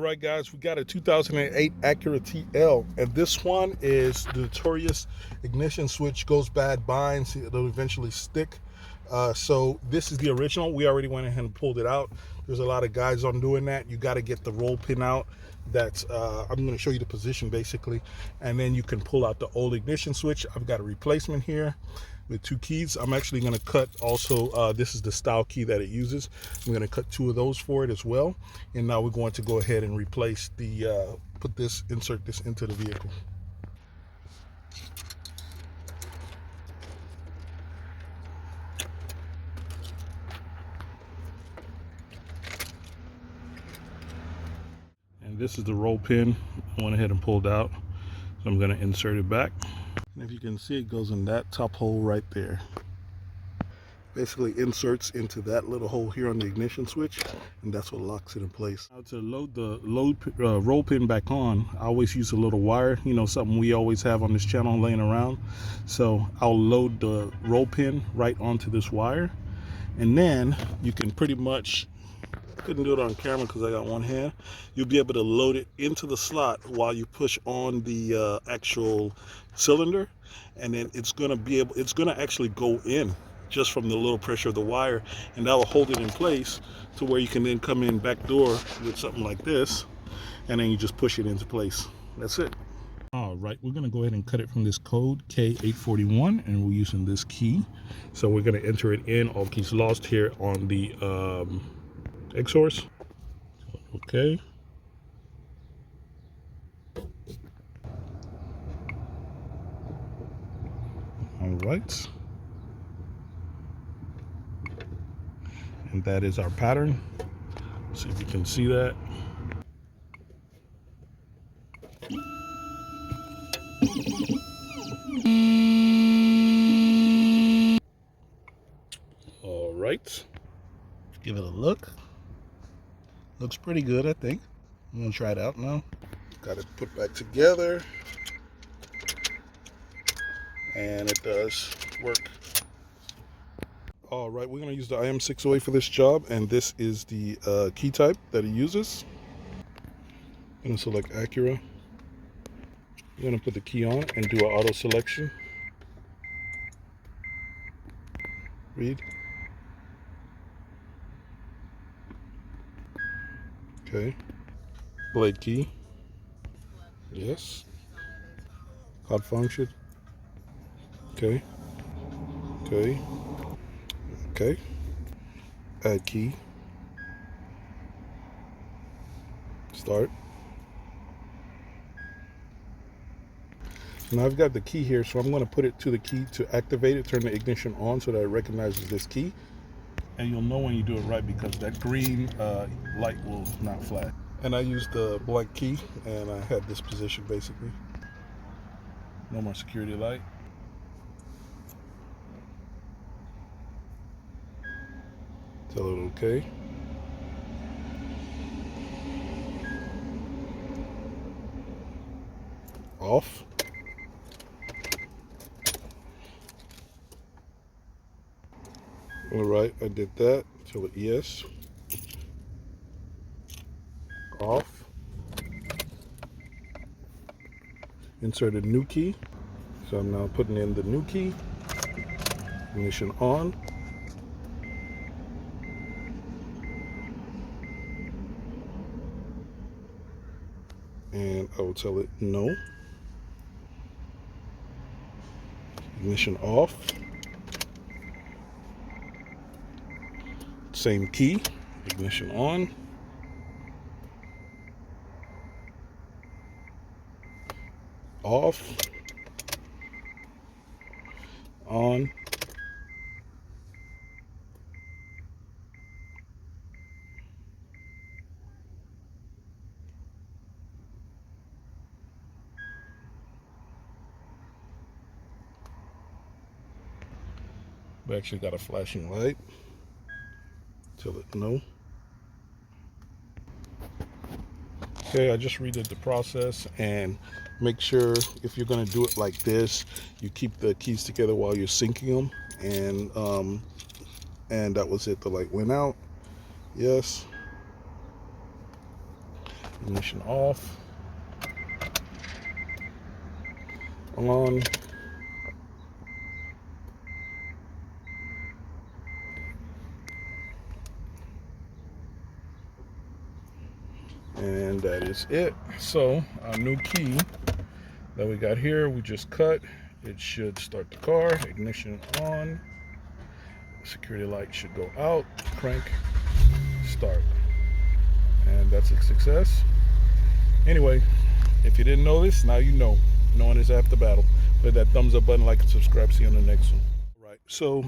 right, guys, we got a 2008 Acura TL, and this one is the notorious ignition switch goes bad, binds, it'll eventually stick. So this is the original. We already went ahead and pulled it out. There's a lot of guys on doing that. You got to get the roll pin out. That's I'm going to show you the position basically, and then you can pull out the old ignition switch. I've got a replacement here with 2 keys. I'm actually going to cut also, this is the style key that it uses. I'm going to cut 2 of those for it as well. And now we're going to go ahead and replace the, insert this into the vehicle. And this is the roll pin. I went ahead and pulled out. So I'm going to insert it back. And if you can see, it goes in that top hole right there. Basically inserts into that little hole here on the ignition switch, and that's what locks it in place. Now to load the roll pin back on, I always use a little wire, you know, something we always have on this channel laying around. So I'll load the roll pin right onto this wire, and then you can pretty much, couldn't do it on camera because I got one hand, you'll be able to load it into the slot while you push on the actual cylinder, and then it's going to actually go in just from the little pressure of the wire, and that will hold it in place to where you can then come in back door with something like this, and then you just push it into place. That's it. All right, we're going to go ahead and cut it from this code K841, and we're using this key. So we're going to enter it in. All keys lost here on the X-Source. Okay. All right. And that is our pattern. See if you can see that. All right. Give it a look. Looks pretty good, I think. I'm gonna try it out now. Got it put back together. And it does work. All right, we're going to use the IM608 for this job, and this is the key type that it uses. I'm going to select Acura. I'm going to put the key on and do an auto selection. Read. Okay. Blade key. Yes. Cloud function. Okay. Okay. Okay. Add key. Start. Now I've got the key here, so I'm going to put it to the key to activate it, turn the ignition on so that it recognizes this key. And you'll know when you do it right because that green light will not flash. And I used the blank key, and I had this position basically. No more security light. Tell it okay. Off. All right, I did that. Tell it yes. Off. Insert a new key. So I'm now putting in the new key. Ignition on. And I will tell it no. Ignition off. Same key. Ignition on. Off. On. We actually got a flashing light. Tell it no. Okay, I just redid the process, and make sure if you're going to do it like this, you keep the keys together while you're syncing them. And that was it. The light went out. Yes. Ignition off. On. And that is it. So our new key that we got here, we just cut. It should start the car. Ignition on. Security light should go out. Crank. Start. And that's a success. Anyway, if you didn't know this, now you know. Knowing is half the battle. Hit that thumbs up button, like and subscribe. See you on the next one. Right. So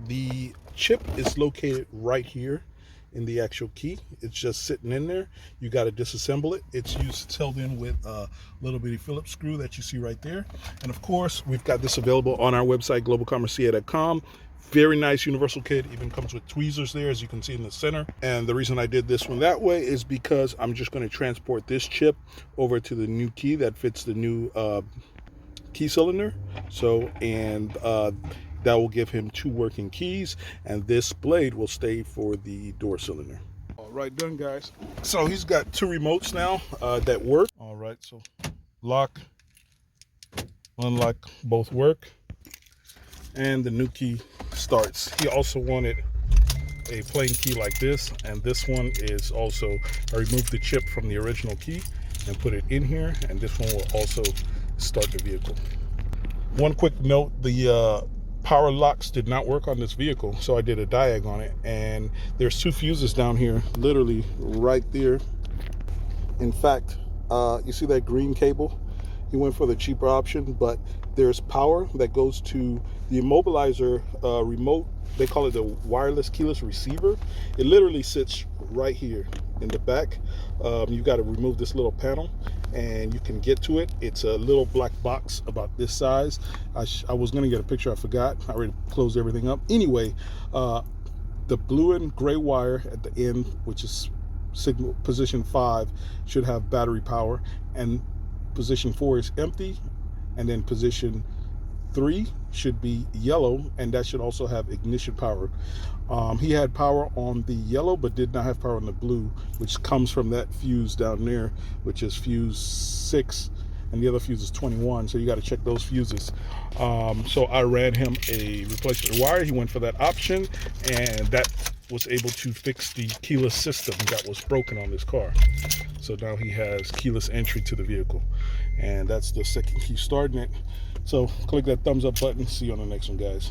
the chip is located right here in the actual key. It's just sitting in there. You got to disassemble it. It's held in with a little bitty Phillips screw that you see right there. And of course, we've got this available on our website, globalcommerceca.com. Very nice universal kit. Even comes with tweezers there, as you can see in the center. And the reason I did this one that way is because I'm just going to transport this chip over to the new key that fits the new key cylinder. So, and that will give him 2 working keys, and this blade will stay for the door cylinder. All right, done, guys. So he's got 2 remotes now that work. All right, so lock, unlock, both work, and the new key starts. He also wanted a plain key like this, and this one is also, I removed the chip from the original key and put it in here, and this one will also start the vehicle. One quick note, the power locks did not work on this vehicle, so I did a diag on it, and there's 2 fuses down here, literally right there. In fact, you see that green cable? He went for the cheaper option, but there's power that goes to the immobilizer remote. They call it the wireless keyless receiver. It literally sits right here in the back. You got to remove this little panel and you can get to it. It's a little black box about this size. I was going to get a picture, I forgot. I already closed everything up. Anyway, the blue and gray wire at the end, which is signal position 5, should have battery power, and position 4 is empty, and then position 3 should be yellow, and that should also have ignition power. He had power on the yellow but did not have power on the blue, which comes from that fuse down there, which is fuse 6, and the other fuse is 21, so you got to check those fuses. So I ran him a replacement wire. He went for that option, and that was able to fix the keyless system that was broken on this car. So now he has keyless entry to the vehicle, and that's the second key starting it. So click that thumbs up button. See you on the next one, guys.